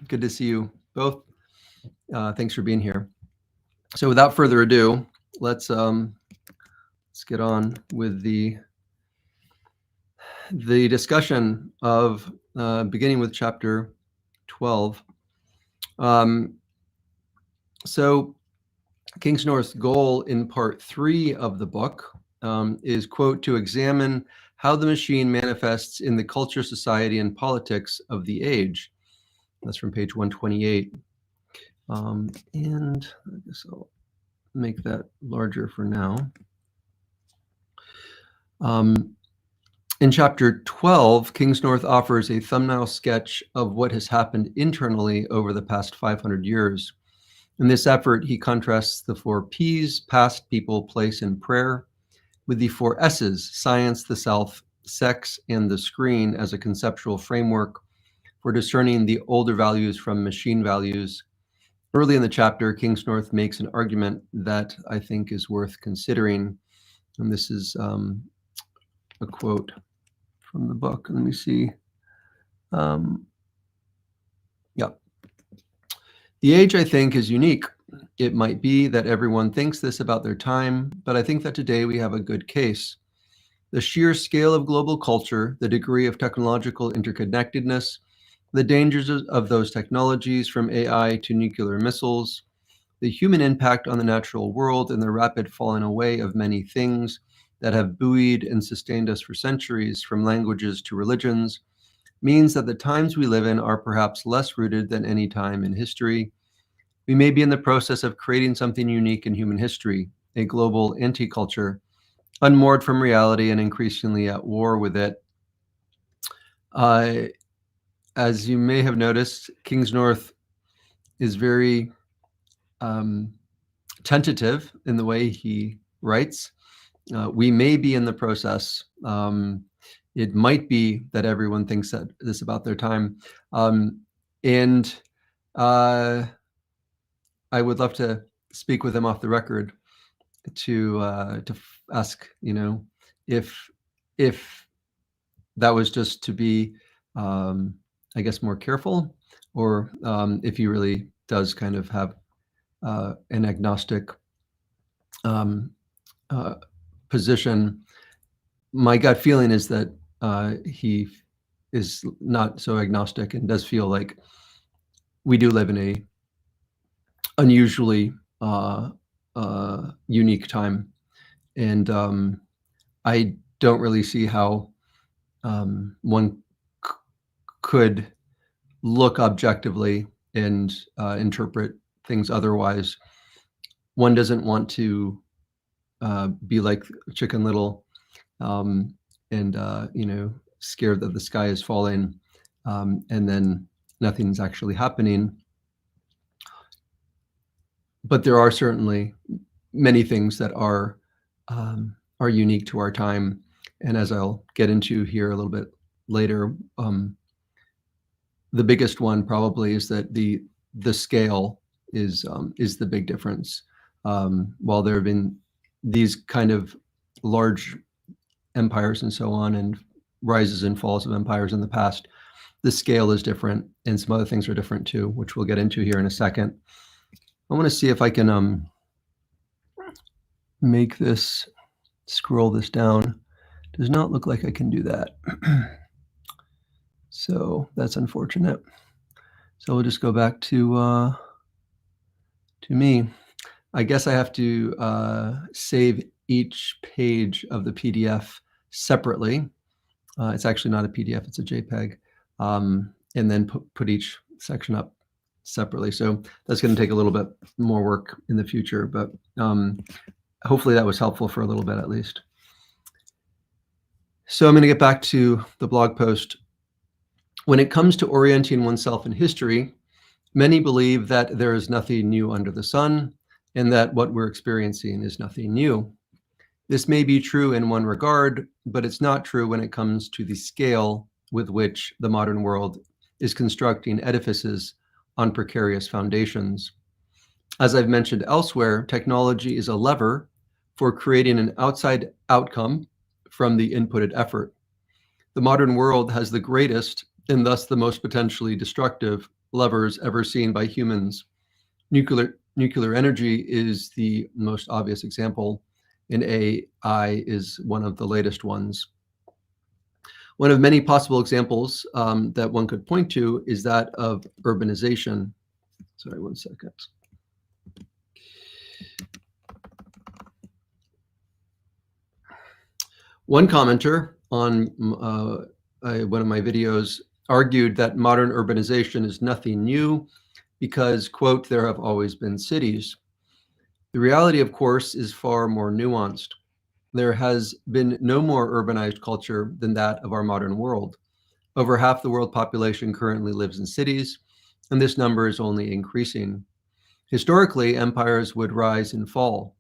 Good to see you both. Thanks for being here. So without further ado, let's get on with the discussion of beginning with chapter 12. So Kingsnorth's goal in part 3 of the book is, quote, to examine how the machine manifests in the culture, society, and politics of the age. That's from page 128. And I guess I'll make that larger for now. In chapter 12, Kingsnorth offers a thumbnail sketch of what has happened internally over the past 500 years. In this effort, he contrasts the 4 P's, past, people, place, and prayer, with the 4 S's, science, the self, sex, and the screen, as a conceptual framework for discerning the older values from machine values. Early in the chapter, Kingsnorth makes an argument that I think is worth considering. And this is a quote from the book. Let me see. Yeah. The age, I think, is unique. It might be that everyone thinks this about their time, but I think that today we have a good case. The sheer scale of global culture, the degree of technological interconnectedness, the dangers of those technologies, from AI to nuclear missiles, the human impact on the natural world, and the rapid falling away of many things that have buoyed and sustained us for centuries, from languages to religions, means that the times we live in are perhaps less rooted than any time in history. We may be in the process of creating something unique in human history, a global anti-culture, unmoored from reality and increasingly at war with it. As you may have noticed, Kingsnorth is very tentative in the way he writes. We may be in the process. It might be that everyone thinks that this about their time. And I would love to speak with him off the record to ask, if that was just to be, I guess, more careful, or if he really does kind of have an agnostic position. My gut feeling is that he is not so agnostic and does feel like we do live in a unusually unique time, and I don't really see how one could look objectively and interpret things otherwise. One doesn't want to be like Chicken Little and scared that the sky is falling, and then nothing's actually happening. But there are certainly many things that are unique to our time, and as I'll get into here a little bit later, the biggest one probably is that the scale is the big difference. While there have been these kind of large empires and so on, and rises and falls of empires in the past, the scale is different, and some other things are different too, which we'll get into here in a second. I want to see if I can make this, scroll this down. Does not look like I can do that. So that's unfortunate. So we'll just go back to me. I guess I have to save each page of the PDF separately. It's actually not a PDF, it's a JPEG. And then put each section up separately. So that's going to take a little bit more work in the future, but hopefully that was helpful for a little bit at least. So I'm going to get back to the blog post. When it comes to orienting oneself in history, many believe that there is nothing new under the sun, and that what we're experiencing is nothing new. This may be true in one regard, but it's not true when it comes to the scale with which the modern world is constructing edifices on precarious foundations. As I've mentioned elsewhere, technology is a lever for creating an outside outcome from the inputted effort. The modern world has the greatest, and thus the most potentially destructive, levers ever seen by humans. Nuclear energy is the most obvious example, and AI is one of the latest ones. One of many possible examples that one could point to is that of urbanization. Sorry, 1 second. One commenter on one of my videos argued that modern urbanization is nothing new because, quote, there have always been cities. The reality, of course, is far more nuanced. There has been no more urbanized culture than that of our modern world. Over half the world population currently lives in cities, and this number is only increasing. Historically, empires would rise and fall,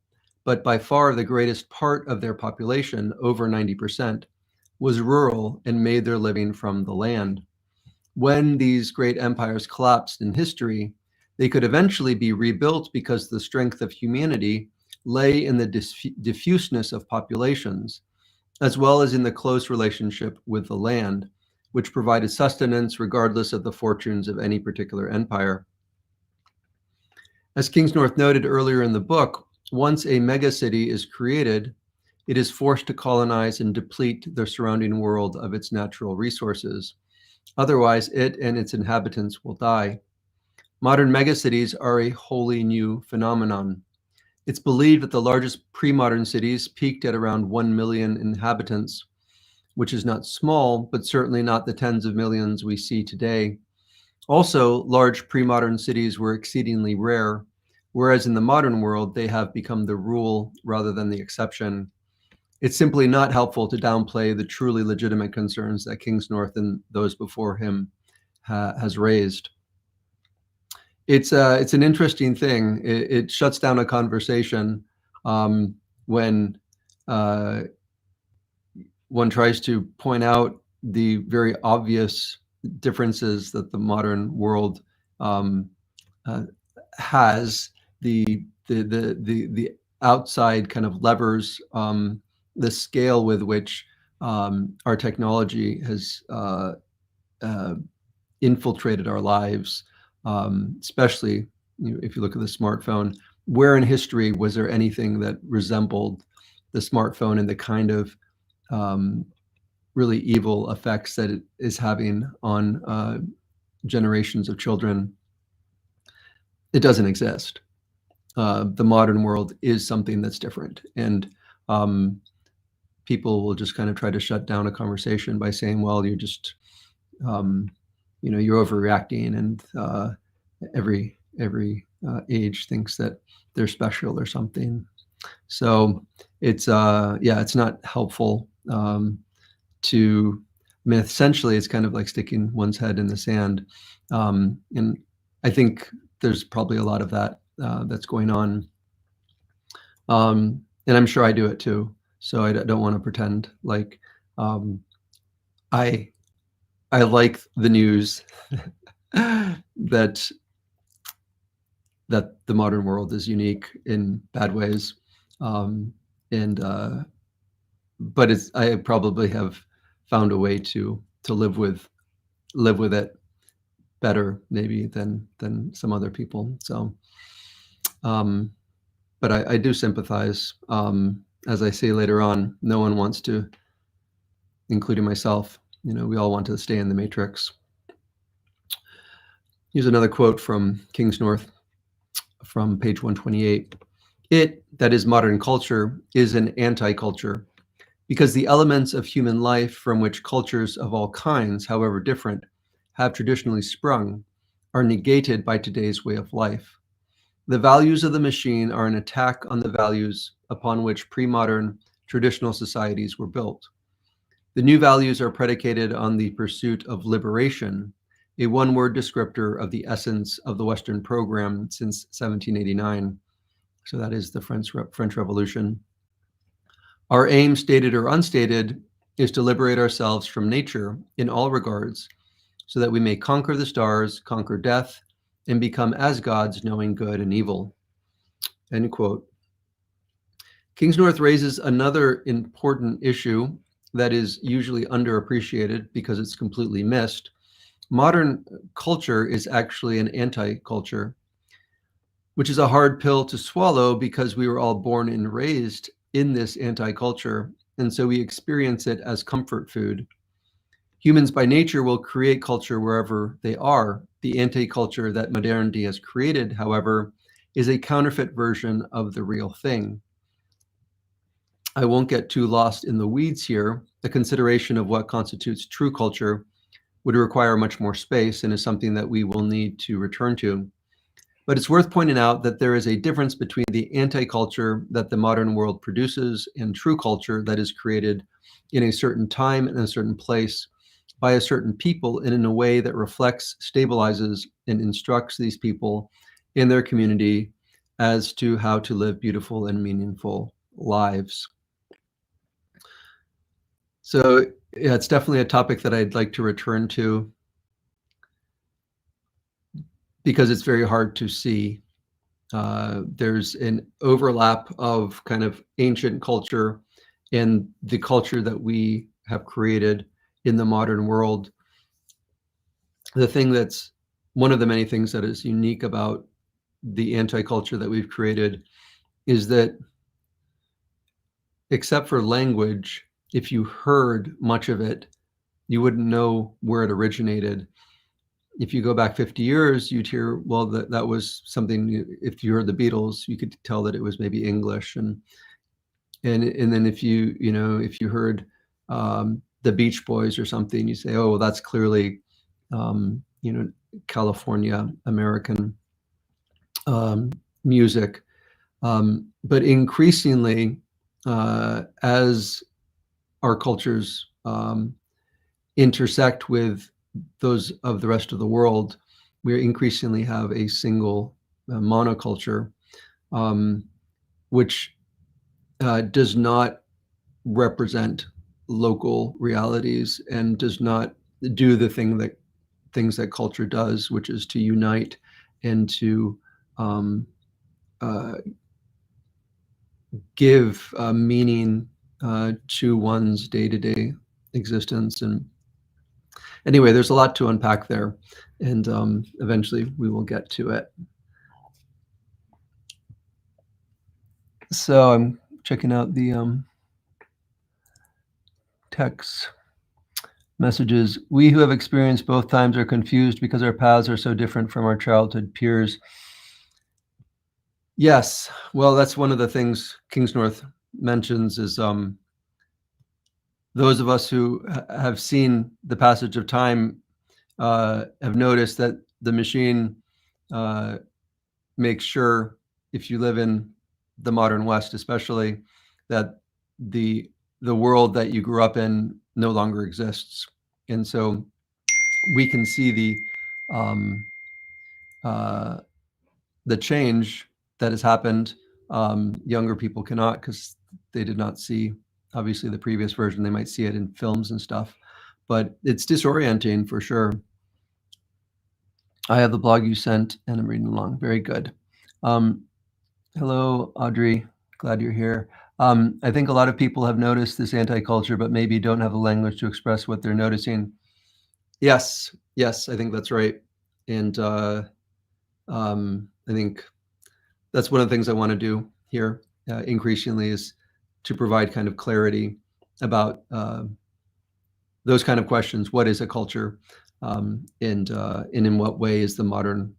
but by far the greatest part of their population, over 90%, was rural and made their living from the land. When these great empires collapsed in history, they could eventually be rebuilt because the strength of humanity lay in the diffuseness of populations, as well as in the close relationship with the land, which provided sustenance regardless of the fortunes of any particular empire. As Kingsnorth noted earlier in the book, once a megacity is created, it is forced to colonize and deplete the surrounding world of its natural resources. Otherwise, it and its inhabitants will die. Modern megacities are a wholly new phenomenon. It's believed that the largest pre-modern cities peaked at around 1 million inhabitants, which is not small, but certainly not the tens of millions we see today. Also, large pre-modern cities were exceedingly rare, whereas in the modern world, they have become the rule rather than the exception. It's simply not helpful to downplay the truly legitimate concerns that Kingsnorth and those before him has raised. It's an interesting thing. It shuts down a conversation when one tries to point out the very obvious differences that the modern world has, the outside kind of levers, the scale with which our technology has infiltrated our lives, especially if you look at the smartphone. Where in history was there anything that resembled the smartphone and the kind of really evil effects that it is having on generations of children? It doesn't exist. The modern world is something that's different, and people will just kind of try to shut down a conversation by saying, well, you're just you're overreacting, and every age thinks that they're special or something. So it's it's not helpful to, I mean, essentially it's kind of like sticking one's head in the sand. And I think there's probably a lot of that that's going on. And I'm sure I do it too. So I don't want to pretend like I like the news that the modern world is unique in bad ways, but I probably have found a way to live with it better maybe than some other people. So, but I do sympathize. As I say later on, no one wants to, including myself. We all want to stay in the matrix. Here's another quote from Kingsnorth from page 128. It, that is modern culture, is an anti-culture, because the elements of human life from which cultures of all kinds, however different, have traditionally sprung, are negated by today's way of life. The values of the machine are an attack on the values upon which pre-modern traditional societies were built. The new values are predicated on the pursuit of liberation, a one-word descriptor of the essence of the Western program since 1789. So that is the French Revolution. Our aim, stated or unstated, is to liberate ourselves from nature in all regards, so that we may conquer the stars, conquer death, and become as gods, knowing good and evil. End quote. Kingsnorth raises another important issue that is usually underappreciated because it's completely missed, Modern culture is actually an anti-culture, which is a hard pill to swallow because we were all born and raised in this anti-culture, and so we experience it as comfort food. Humans by nature will create culture wherever they are. The anti-culture that modernity has created, however, is a counterfeit version of the real thing. I won't get too lost in the weeds here. The consideration of what constitutes true culture would require much more space and is something that we will need to return to. But it's worth pointing out that there is a difference between the anti-culture that the modern world produces and true culture that is created in a certain time and a certain place by a certain people and in a way that reflects, stabilizes, and instructs these people in their community as to how to live beautiful and meaningful lives. So yeah, it's definitely a topic that I'd like to return to because it's very hard to see. There's an overlap of kind of ancient culture and the culture that we have created in the modern world. The thing that's one of the many things that is unique about the anti-culture that we've created is that, except for language, if you heard much of it, you wouldn't know where it originated. If you go back 50 years, you'd hear, well, that was something, if you heard the Beatles, you could tell that it was maybe English. And then if you heard the Beach Boys or something, you say, oh, well, that's clearly, California American music. But increasingly, as our cultures intersect with those of the rest of the world, we increasingly have a single monoculture, which does not represent local realities and does not do the things that culture does, which is to unite and to give meaning to one's day-to-day existence. And anyway, there's a lot to unpack there, and eventually we will get to it. So I'm checking out the text messages. We who have experienced both times are confused because our paths are so different from our childhood peers. Yes, well, that's one of the things Kingsnorth mentions is those of us who have seen the passage of time have noticed that the machine makes sure, if you live in the modern West especially, that the world that you grew up in no longer exists. And so we can see the change that has happened. Younger people cannot, because they did not see, obviously, the previous version. They might see it in films and stuff, but it's disorienting for sure. I have the blog you sent and I'm reading along. Very good. Hello, Audrey. Glad you're here. I think a lot of people have noticed this anti-culture, but maybe don't have the language to express what they're noticing. Yes, I think that's right. And I think that's one of the things I want to do here increasingly, is to provide kind of clarity about those kind of questions. What is a culture? And in what way is the modern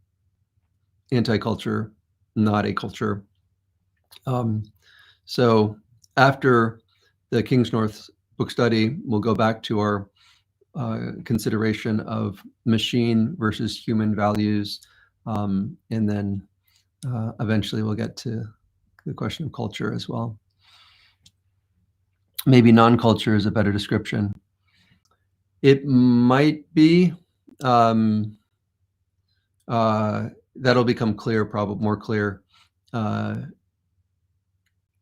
anti-culture not a culture? So after the Kingsnorth book study, we'll go back to our consideration of machine versus human values, and then eventually we'll get to the question of culture as well. Maybe non-culture is a better description. It might be. That'll become clear, probably more clear.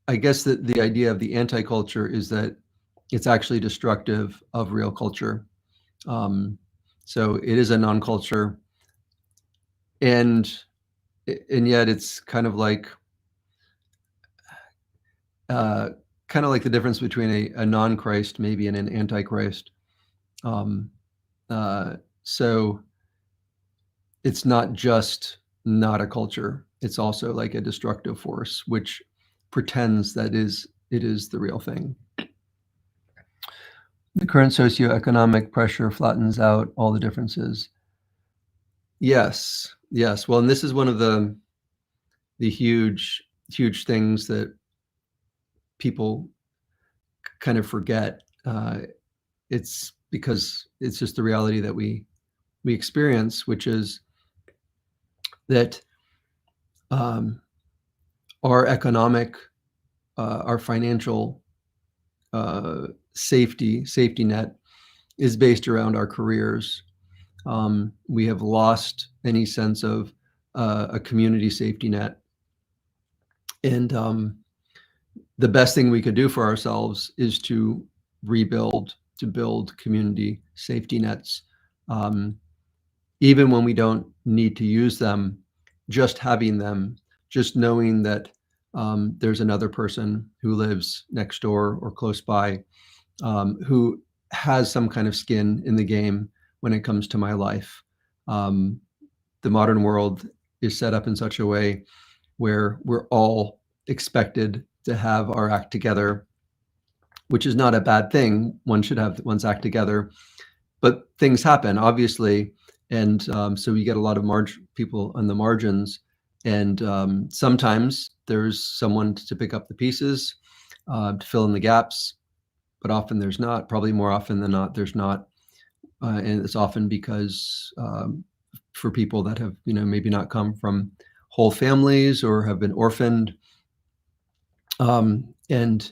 I guess that the idea of the anti-culture is that it's actually destructive of real culture. So it is a non-culture, and yet it's kind of like the difference between a non-Christ maybe and an antichrist. So it's not just not a culture. It's also like a destructive force, which pretends that it is the real thing. The current socioeconomic pressure flattens out all the differences. Yes, yes. Well, and this is one of the huge things that people kind of forget. It's because it's just the reality that we experience, which is that our economic, our financial safety net is based around our careers. We have lost any sense of a community safety net, and the best thing we could do for ourselves is to rebuild, to build community safety nets. Even when we don't need to use them, just having them, just knowing that there's another person who lives next door or close by, who has some kind of skin in the game when it comes to my life. The modern world is set up in such a way where we're all expected to have our act together, which is not a bad thing. One should have one's act together, but things happen, obviously. And so we get a lot of people on the margins. And sometimes there's someone to pick up the pieces, to fill in the gaps, but often there's not. Probably more often than not, there's not. And it's often because for people that have, maybe not come from whole families or have been orphaned, and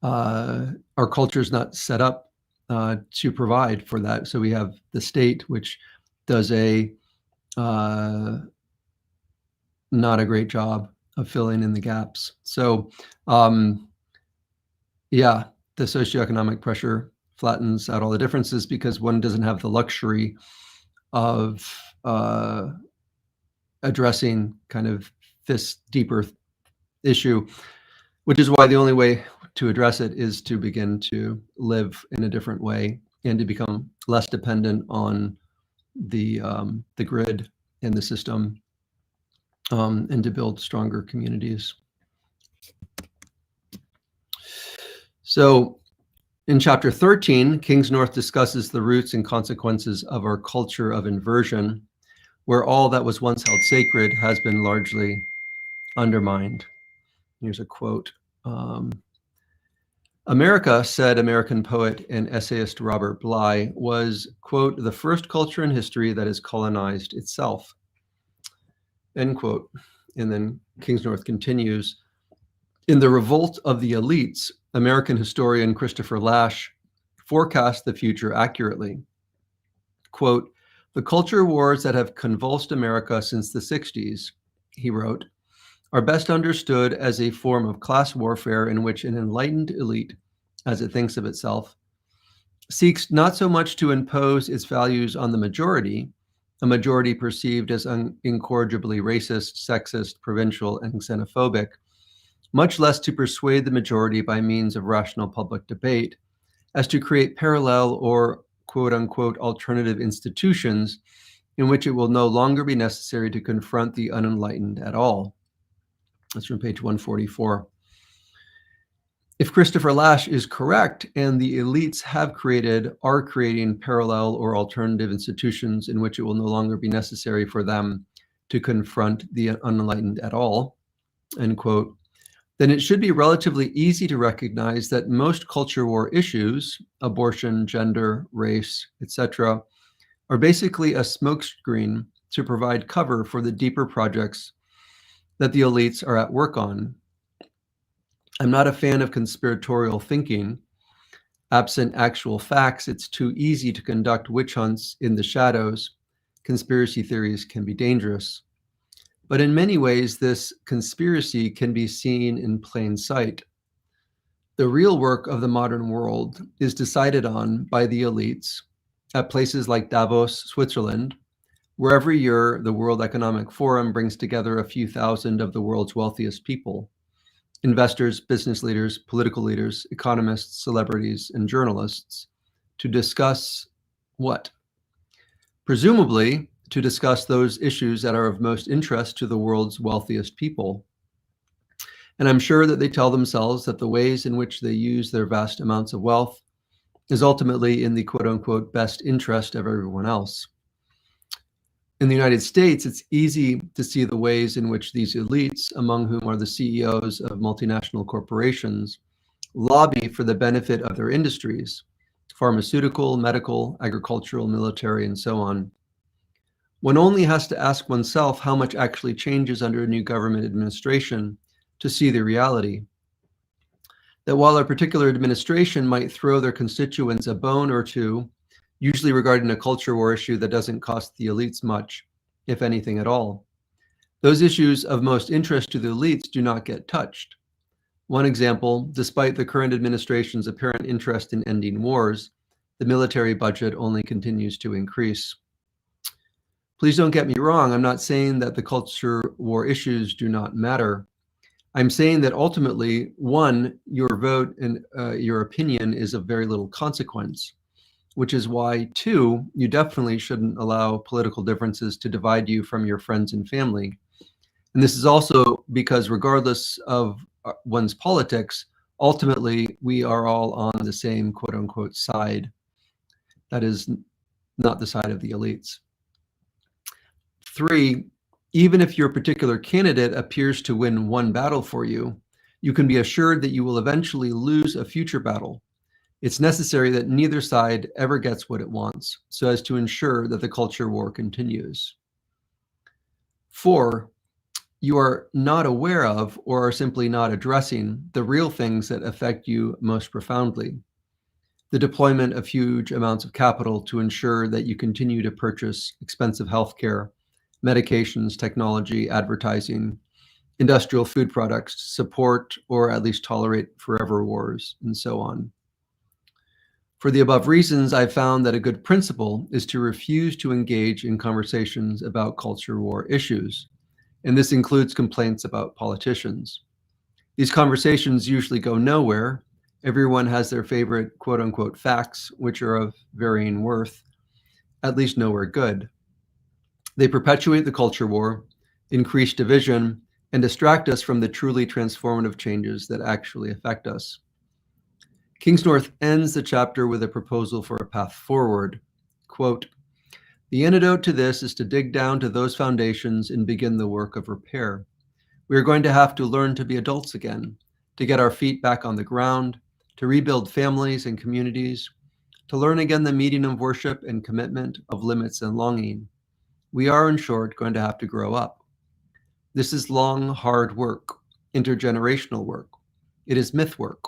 our culture is not set up to provide for that. So we have the state, which does a not a great job of filling in the gaps. So yeah, the socioeconomic pressure flattens out all the differences because one doesn't have the luxury of addressing kind of this deeper issue, which is why the only way to address it is to begin to live in a different way and to become less dependent on the grid and the system, and to build stronger communities. So in chapter 13, Kingsnorth discusses the roots and consequences of our culture of inversion, where all that was once held sacred has been largely undermined. Here's a quote. America, said American poet and essayist Robert Bly, was, quote, the first culture in history that has colonized itself, end quote. And then Kingsnorth continues, in The Revolt of the Elites, American historian Christopher Lasch forecast the future accurately. Quote, the culture wars that have convulsed America since the 60s, he wrote, are best understood as a form of class warfare in which an enlightened elite, as it thinks of itself, seeks not so much to impose its values on the majority, a majority perceived as incorrigibly racist, sexist, provincial, and xenophobic, much less to persuade the majority by means of rational public debate, as to create parallel or quote-unquote alternative institutions in which it will no longer be necessary to confront the unenlightened at all. That's from page 144. If Christopher Lasch is correct, and the elites are creating parallel or alternative institutions in which it will no longer be necessary for them to confront the unenlightened at all, end quote, then it should be relatively easy to recognize that most culture war issues, abortion, gender, race, etc., are basically a smokescreen to provide cover for the deeper projects that the elites are at work on. I'm not a fan of conspiratorial thinking. Absent actual facts, it's too easy to conduct witch hunts in the shadows. Conspiracy theories can be dangerous. But in many ways, this conspiracy can be seen in plain sight. The real work of the modern world is decided on by the elites at places like Davos, Switzerland, where every year the World Economic Forum brings together a few thousand of the world's wealthiest people, investors, business leaders, political leaders, economists, celebrities, and journalists, to discuss what? presumably to discuss those issues that are of most interest to the world's wealthiest people. And I'm sure that they tell themselves that the ways in which they use their vast amounts of wealth is ultimately in the quote-unquote best interest of everyone else. In the United States, it's easy to see the ways in which these elites, among whom are the CEOs of multinational corporations, lobby for the benefit of their industries, pharmaceutical, medical, agricultural, military, and so on. One only has to ask oneself how much actually changes under a new government administration to see the reality. That while a particular administration might throw their constituents a bone or two, usually regarding a culture war issue that doesn't cost the elites much, if anything at all, those issues of most interest to the elites do not get touched. One example, despite the current administration's apparent interest in ending wars, the military budget only continues to increase. Please don't get me wrong, I'm not saying that the culture war issues do not matter. I'm saying that ultimately, one, your vote and your opinion is of very little consequence, which is why, two, you definitely shouldn't allow political differences to divide you from your friends and family. And this is also because regardless of one's politics, ultimately, we are all on the same quote-unquote side. That is not the side of the elites. Three, even if your particular candidate appears to win one battle for you, you can be assured that you will eventually lose a future battle. It's necessary that neither side ever gets what it wants, so as to ensure that the culture war continues. Four, you are not aware of or are simply not addressing the real things that affect you most profoundly. The deployment of huge amounts of capital to ensure that you continue to purchase expensive healthcare, medications, technology, advertising, industrial food products to support or at least tolerate forever wars, and so on. For the above reasons, I've found that a good principle is to refuse to engage in conversations about culture war issues, and this includes complaints about politicians. These conversations usually go nowhere. Everyone has their favorite quote-unquote facts, which are of varying worth, at least nowhere good. They perpetuate the culture war, increase division, and distract us from the truly transformative changes that actually affect us. Kingsnorth ends the chapter with a proposal for a path forward. Quote, "The antidote to this is to dig down to those foundations and begin the work of repair. We are going to have to learn to be adults again, to get our feet back on the ground, to rebuild families and communities, to learn again the meaning of worship and commitment, of limits and longing. We are, in short, going to have to grow up. This is long, hard work, intergenerational work. It is myth work.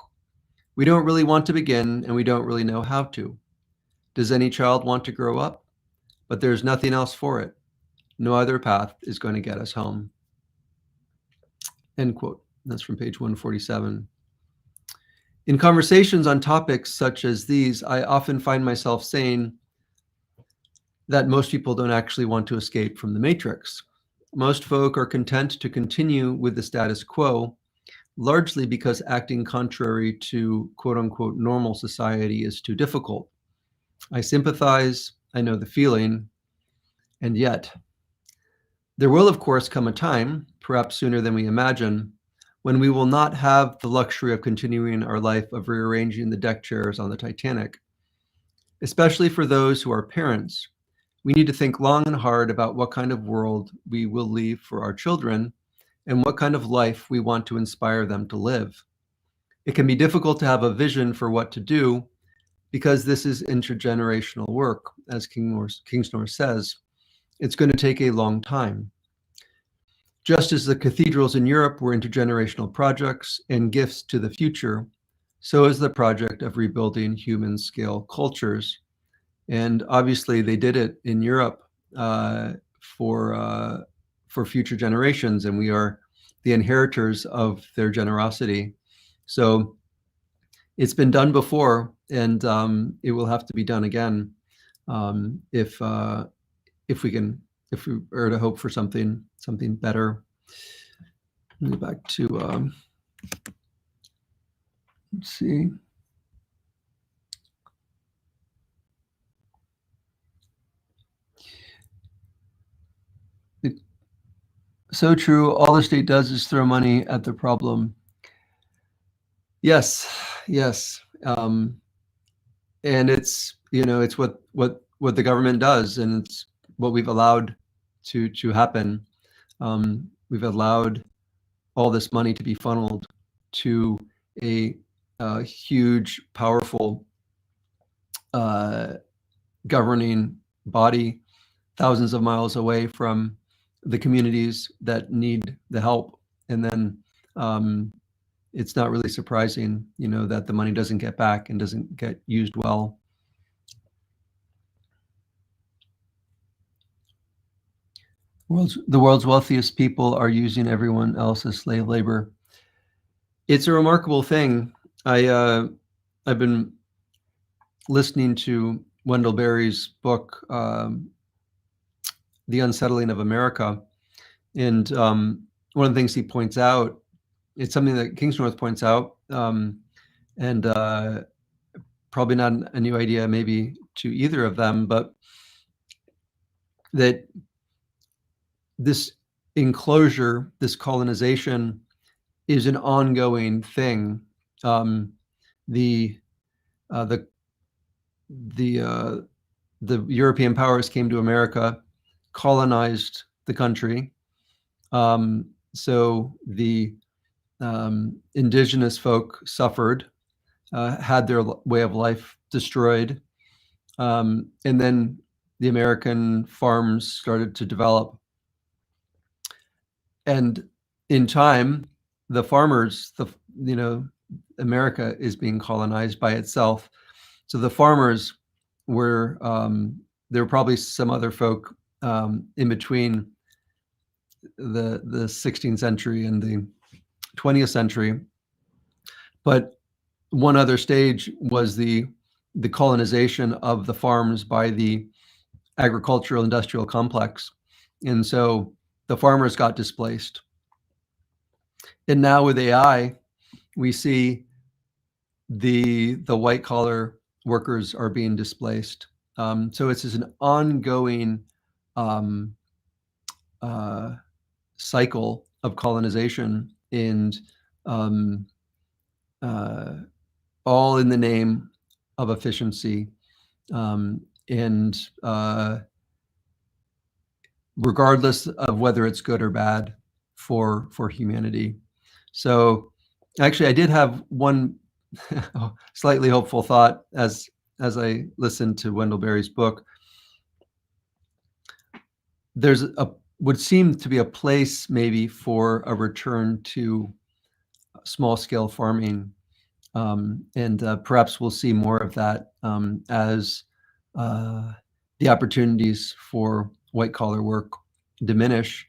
We don't really want to begin, and we don't really know how to. Does any child want to grow up? But there's nothing else for it. No other path is going to get us home." End quote. That's from page 147. In conversations on topics such as these, I often find myself saying that most people don't actually want to escape from the matrix. Most folk are content to continue with the status quo, largely because acting contrary to quote-unquote normal society is too difficult. I sympathize, I know the feeling, and yet. There will, of course, come a time, perhaps sooner than we imagine, when we will not have the luxury of continuing our life of rearranging the deck chairs on the Titanic. Especially for those who are parents, we need to think long and hard about what kind of world we will leave for our children and what kind of life we want to inspire them to live. It can be difficult to have a vision for what to do because this is intergenerational work, as Kingsnorth says. It's going to take a long time. Just as the cathedrals in Europe were intergenerational projects and gifts to the future, so is the project of rebuilding human-scale cultures. And obviously, they did it in Europe for future generations, and we are the inheritors of their generosity. So it's been done before, and it will have to be done again if we are to hope for something better. Let me go back to let's see. So true. All the state does is throw money at the problem. Yes, yes. And it's, it's what the government does, and it's what we've allowed to happen. We've allowed all this money to be funneled to a huge, powerful governing body thousands of miles away from the communities that need the help. And then it's not really surprising, that the money doesn't get back and doesn't get used well. The world's wealthiest people are using everyone else as slave labor. It's a remarkable thing. I've been listening to Wendell Berry's book, The Unsettling of America. And one of the things he points out, it's something that Kingsnorth points out, and probably not a new idea maybe to either of them, but that this enclosure, this colonization, is an ongoing thing. The European powers came to America, colonized the country. So the indigenous folk suffered, had their way of life destroyed, and then the American farms started to develop. And in time, the farmers, America is being colonized by itself. So the farmers were, there were probably some other folk in between the 16th century and the 20th century. But one other stage was the colonization of the farms by the agricultural industrial complex. And so the farmers got displaced. And now with AI, we see the white collar workers are being displaced. So it's just an ongoing cycle of colonization, and all in the name of efficiency, and regardless of whether it's good or bad for humanity. So actually, I did have one slightly hopeful thought as I listened to Wendell Berry's book. There's would seem to be a place maybe for a return to small scale farming, and perhaps we'll see more of that as the opportunities for white collar work diminish.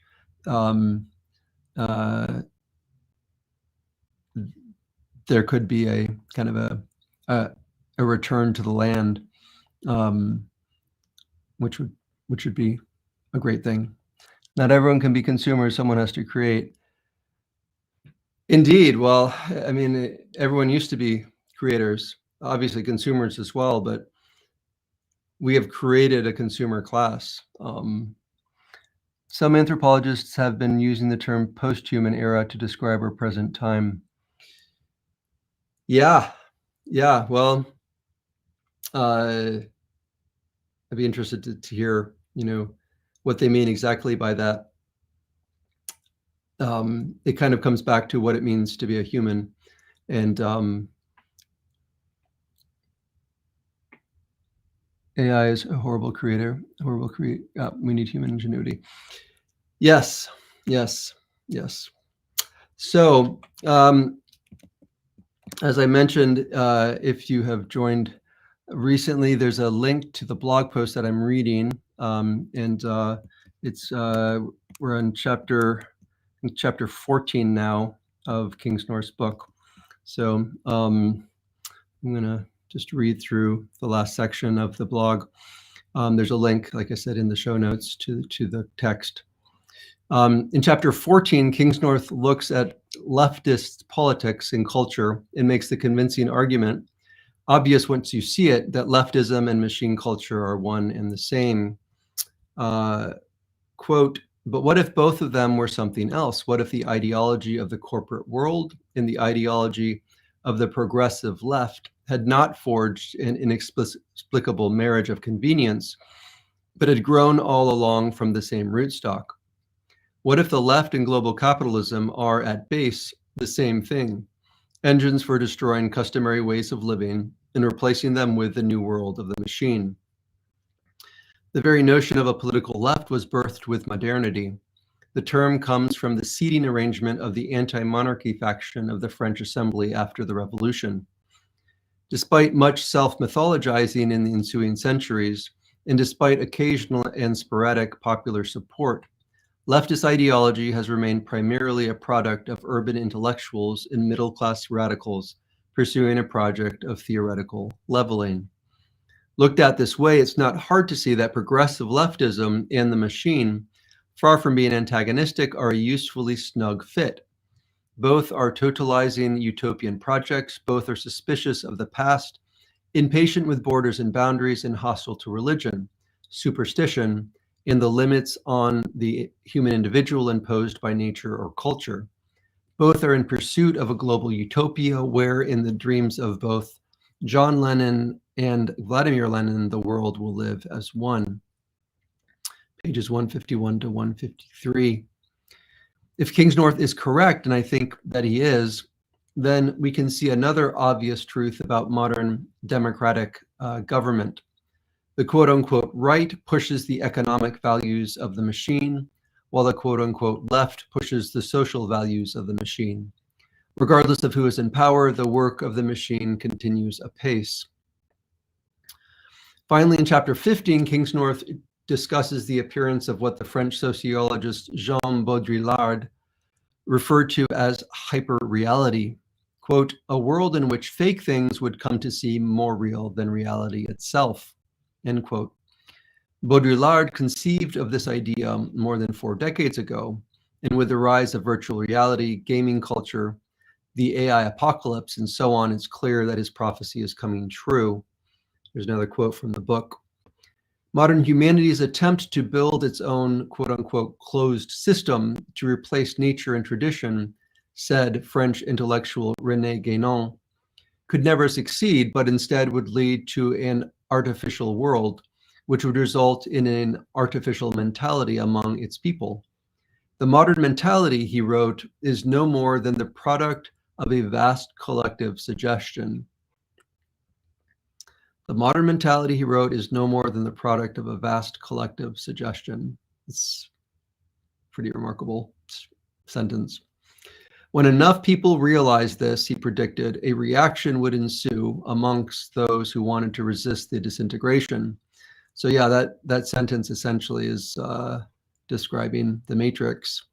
There could be a kind of a return to the land, which would be a great thing. Not everyone can be consumers. Someone has to create. Indeed. Well, I mean, everyone used to be creators, obviously consumers as well, but we have created a consumer class. Some anthropologists have been using the term post-human era to describe our present time. Yeah. Well, I'd be interested to hear, what they mean exactly by that. It kind of comes back to what it means to be a human, and AI is a horrible creator. We need human ingenuity. Yes. So, as I mentioned, if you have joined recently, there's a link to the blog post that I'm reading, and it's we're on chapter 14 now of Kingsnorth's book. So I'm gonna just read through the last section of the blog. There's a link, like I said, in the show notes to the text. In chapter 14, Kingsnorth looks at leftist politics and culture and makes the convincing argument, obvious once you see it, that leftism and machine culture are one and the same. Quote, But what if both of them were something else? What if the ideology of the corporate world and the ideology of the progressive left had not forged an inexplicable marriage of convenience, but had grown all along from the same rootstock? What if the left and global capitalism are at base the same thing, engines for destroying customary ways of living and replacing them with the new world of the machine? The very notion of a political left was birthed with modernity. The term comes from the seating arrangement of the anti-monarchy faction of the French Assembly after the Revolution. Despite much self-mythologizing in the ensuing centuries, and despite occasional and sporadic popular support, leftist ideology has remained primarily a product of urban intellectuals and middle-class radicals pursuing a project of theoretical leveling. Looked at this way, it's not hard to see that progressive leftism and the machine, far from being antagonistic, are a usefully snug fit. Both are totalizing utopian projects, both are suspicious of the past, impatient with borders and boundaries, and hostile to religion, superstition, and the limits on the human individual imposed by nature or culture. Both are in pursuit of a global utopia where, in the dreams of both John Lennon and Vladimir Lenin, the world will live as one. Pages 151 to 153. If Kingsnorth is correct, and I think that he is, then we can see another obvious truth about modern democratic government. The quote-unquote right pushes the economic values of the machine, while the quote-unquote left pushes the social values of the machine. Regardless of who is in power, the work of the machine continues apace. Finally, in chapter 15, Kingsnorth discusses the appearance of what the French sociologist Jean Baudrillard referred to as hyper-reality. Quote, a world in which fake things would come to seem more real than reality itself, end quote. Baudrillard conceived of this idea more than 4 decades ago, and with the rise of virtual reality, gaming culture, the AI apocalypse, and so on, it's clear that his prophecy is coming true. There's another quote from the book. Modern humanity's attempt to build its own quote-unquote closed system to replace nature and tradition, said French intellectual René Guénon, could never succeed, but instead would lead to an artificial world, which would result in an artificial mentality among its people. The modern mentality, he wrote, is no more than the product of a vast collective suggestion. The modern mentality, he wrote, is no more than the product of a vast collective suggestion. It's a pretty remarkable sentence. When enough people realized this, he predicted, a reaction would ensue amongst those who wanted to resist the disintegration. So yeah, that sentence essentially is describing the Matrix.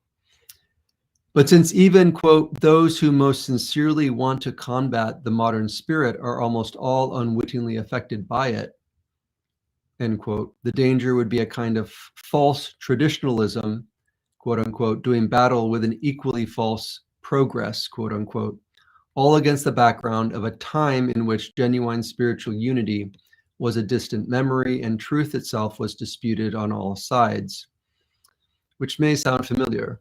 But since even, quote, those who most sincerely want to combat the modern spirit are almost all unwittingly affected by it, end quote, the danger would be a kind of false traditionalism, quote unquote, doing battle with an equally false progress, quote unquote, all against the background of a time in which genuine spiritual unity was a distant memory and truth itself was disputed on all sides, which may sound familiar.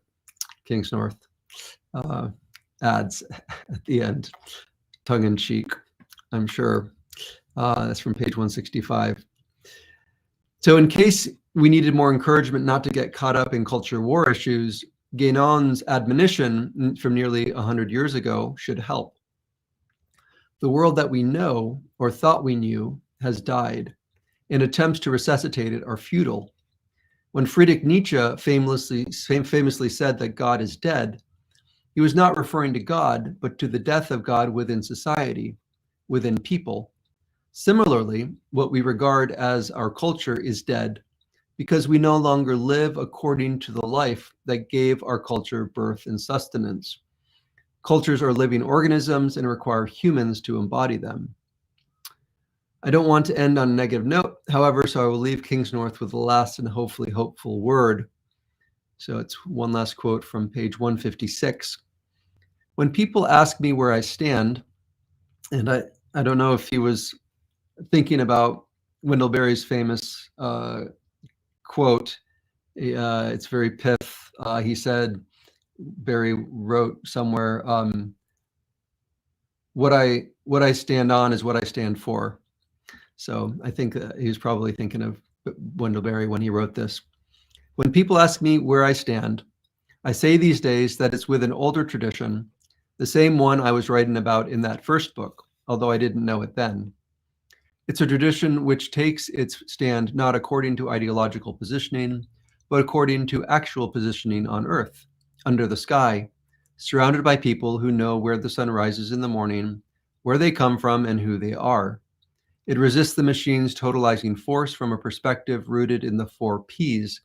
Kingsnorth adds at the end, tongue-in-cheek, I'm sure. That's from page 165. So in case we needed more encouragement not to get caught up in culture war issues, Guénon's admonition from nearly 100 years ago should help. The world that we know, or thought we knew, has died, and attempts to resuscitate it are futile. When Friedrich Nietzsche famously said that God is dead, he was not referring to God, but to the death of God within society, within people. Similarly, what we regard as our culture is dead because we no longer live according to the life that gave our culture birth and sustenance. Cultures are living organisms and require humans to embody them. I don't want to end on a negative note, however, so I will leave Kingsnorth with the last and hopefully hopeful word. So it's one last quote from page 156. When people ask me where I stand, and I don't know if he was thinking about Wendell Berry's famous quote, It's very pith. He said, Barry wrote somewhere, what I stand on is what I stand for. So I think he was probably thinking of Wendell Berry when he wrote this. When people ask me where I stand, I say these days that it's with an older tradition, the same one I was writing about in that first book, although I didn't know it then. It's a tradition which takes its stand not according to ideological positioning, but according to actual positioning on Earth, under the sky, surrounded by people who know where the sun rises in the morning, where they come from, and who they are. It resists the machine's totalizing force from a perspective rooted in the 4 Ps.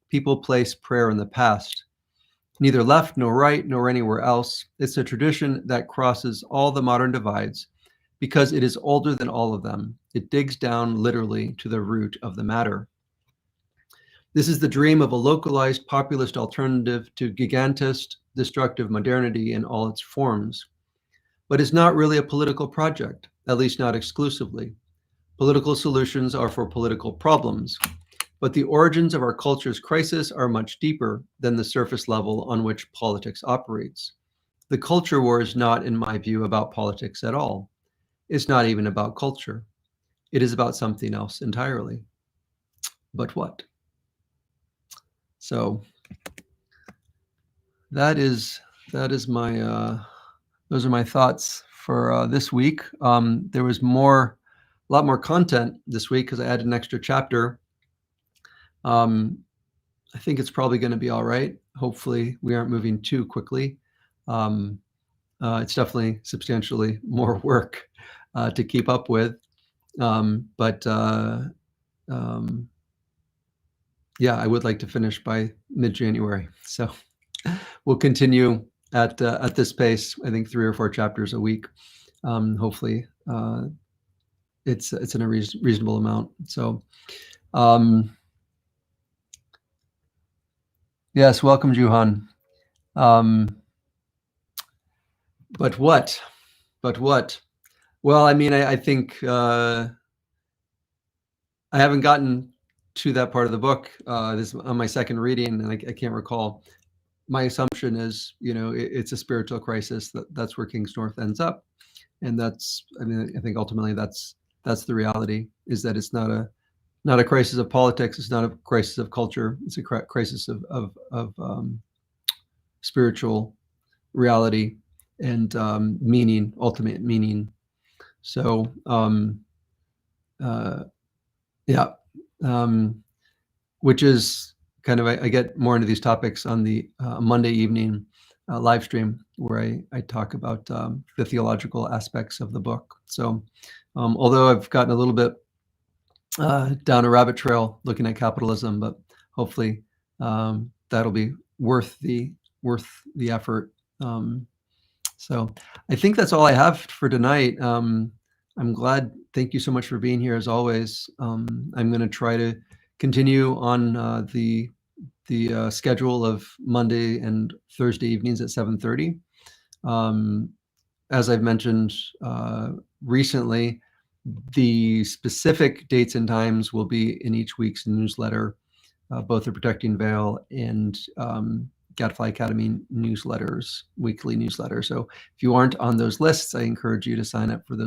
People, place, prayer in the past. Neither left nor right nor anywhere else. It's a tradition that crosses all the modern divides because it is older than all of them. It digs down literally to the root of the matter. This is the dream of a localized populist alternative to gigantist, destructive modernity in all its forms. But it's not really a political project, at least not exclusively. Political solutions are for political problems, but the origins of our culture's crisis are much deeper than the surface level on which politics operates. The culture war is not, in my view, about politics at all. It's not even about culture. It is about something else entirely. But what? So that is my those are my thoughts for this week. There was a lot more content this week because I added an extra chapter. I think it's probably going to be all right. Hopefully, we aren't moving too quickly. It's definitely substantially more work to keep up with. But yeah, I would like to finish by mid-January. So we'll continue at this pace. I think 3 or 4 chapters a week. Hopefully, it's in a reasonable amount. So. Yes, welcome, Juhan. But what? Well, I mean, I think I haven't gotten to that part of the book. This is on my second reading, and I can't recall. My assumption is, it's a spiritual crisis. That's where Kingsnorth ends up, and I think ultimately that's the reality. Is that it's not a crisis of politics. It's not a crisis of culture. It's a crisis of spiritual reality and meaning, ultimate meaning. So yeah, which is kind of, I get more into these topics on the Monday evening live stream where I talk about the theological aspects of the book. So although I've gotten a little bit down a rabbit trail looking at capitalism, but hopefully that'll be worth the effort. So I think that's all I have for tonight. I'm glad. Thank you so much for being here as always. I'm going to try to continue on the schedule of Monday and Thursday evenings at 7:30. As I've mentioned recently, the specific dates and times will be in each week's newsletter, both the Protecting Veil and Gadfly Academy newsletters, weekly newsletter. So if you aren't on those lists, I encourage you to sign up for those